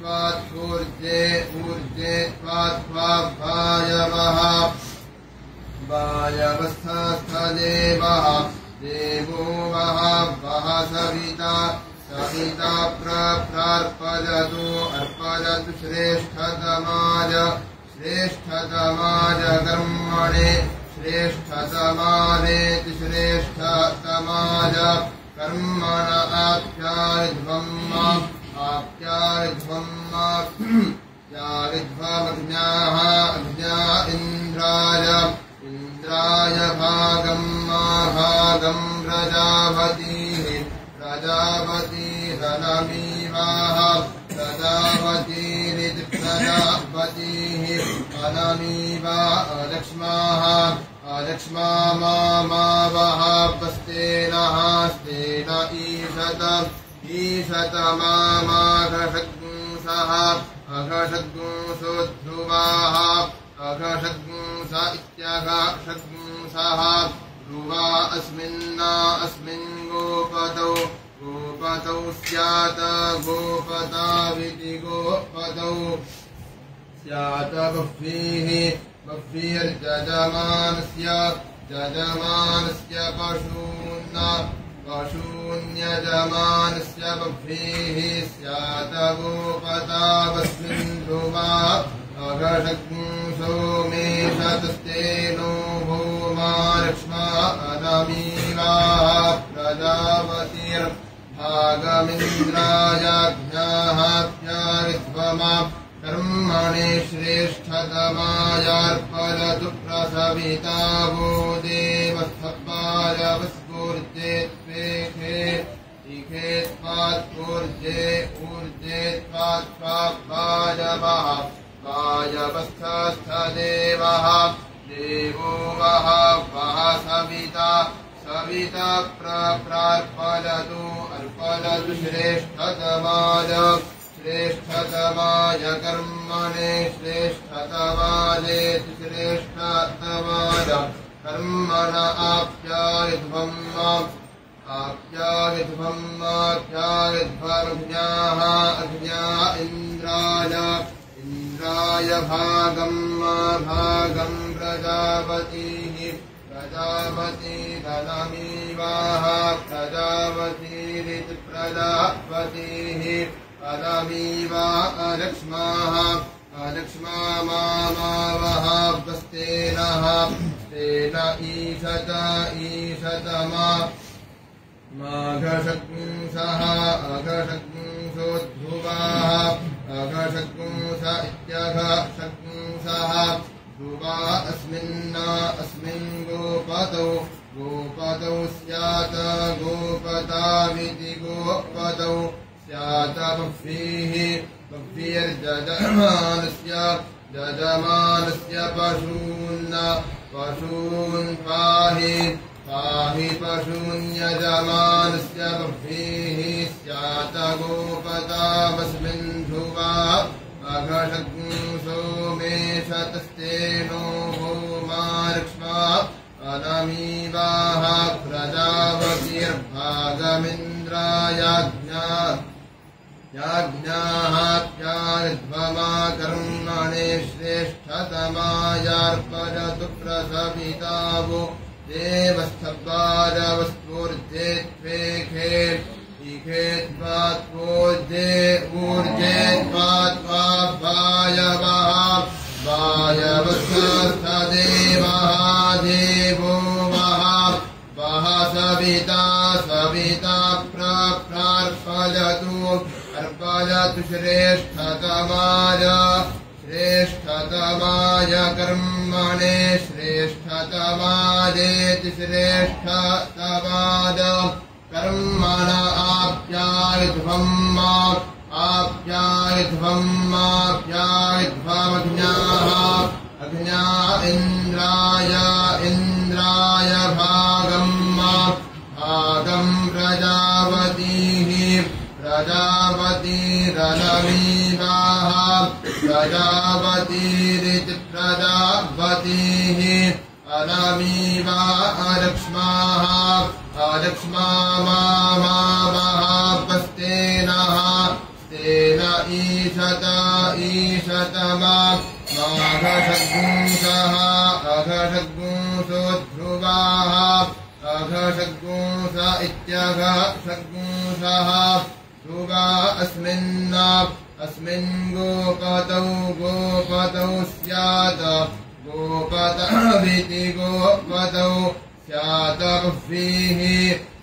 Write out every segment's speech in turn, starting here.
ऊर्जे ऊर्जे वायवः वायवस्थस्थदेवः देवो वः वः सविता सविता प्रार्पयतु अर्पयतु श्रेष्ठतमाय श्रेष्ठतमाय कर्मणे श्रेष्ठतमानेति श्रेष्ठतमाय कर्मण आप्यायध्वमग्न्याः अग्न्या इन्द्राय इन्द्राय भागम् प्रजापतिः प्रजापतिरनमीवाः प्रजापतिरिति प्रजापतिः अनमीवा अलक्ष्माः अलक्ष्मा मावः वस्तेनः स्तेन ईशत माघषद्गुंसः अघषद्गुंसोध्रुवाः अघषद्गुंस इत्यघषद्गुंसः ध्रुवा अस्मिन् गोपतौ गोपतौ स्यात् गोपताविति गोपतौ स्यात् बह्वीर्यजमानस्य पशून्यजमानस्य बह्वीः स्यात् गोपतावस्मिन् ध्रुवा अघषद्गुंसो मेषतस्तेनो भूमा लक्ष्मा अनमीवाः प्रजापतिर्भागमिन्द्रायाज्ञाहाप्यारिध्वमा कर्मणे श्रेष्ठतमायार्पयतु प्रसविता वो देवस्थपाय वस्फूर्जे त्वेखे इखे त्वात्पूर्जे ऊर्जे त्वात्वायवः वायवस्थस्थदेवः देवो वः वः सविता सविता प्रार्पयतु अर्पयतु श्रेष्ठतमाय श्रेष्ठतमाय कर्मणे श्रेष्ठतमायेति श्रेष्ठतमाय कर्मण आप्यायध्वमग्न्याः अग्न्या इन्द्राय भागम् प्रजापतिः प्रजापतिरनमीवाः प्रजापतिरिति प्रजापतिः अनमीवा अलक्ष्माः अलक्ष्मा मावः वस्तेनः स्तेन ईशत माघषद्गुंसः अघषद्गुंसोध्रुवाः अघषद्गुंस इत्यघषद्गुंसः ध्रुवा अस्मिन् गोपतौ स्यात् गोपताविति गोपतौ स्यात् बह्वीर्यजमानस्य पशून् पाहि पशून्यजमानस्य बह्वीः स्यात् गोपतावस्मिन् ध्रुवा अघषद्गुंसो मेषतस्तेनो भूमा लक्ष्मा अनमीवाः प्रजापतिर्भागमिन्द्रायाज्ञाहाप्यायध्वमा कर्मणे श्रेष्ठतमायार्पयतु प्रसविता वो देवस्थपाय वस्फूर्जे त्वेखे इखे त्वात्पूर्जे ऊर्जे त्वात्वायवः वायवस्थस्थदेवः देवो वः वः सविता अर्पयतु श्रेष्ठतमाय कर्मणे श्रेष्ठतमायेति श्रेष्ठतमाय कर्मण आप्यायध्वमग्न्याः अग्न्या इन्द्राय भागम् प्रजापतिरनमीवाः प्रजापतिरिति प्रजापतिः अनमीवा अलक्ष्माः अलक्ष्मा मावः वस्तेनः स्तेन ईशत ईशतमा माघषड्गुंसः अघषड्गुंसो ध्रुवाः अघषड्गुंस इत्यघषड्गुंसः ध्रुवा अस्मिन् गोपतौ स्यात् गोपतविति गोपतौ स्यात्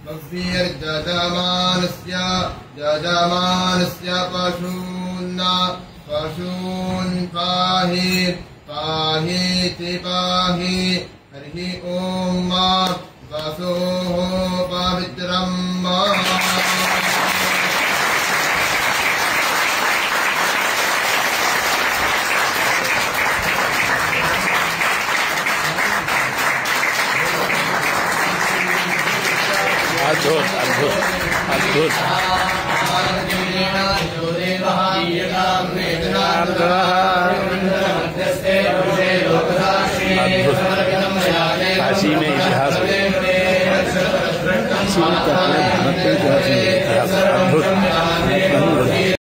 बह्वीर्जजमानस्य पशून् पाहीति पाहि हरि ॐ वसोः पवित्रम् अद्भुत अद्भुत अद्भुत काशी में इतिहास काशी में अद्भुत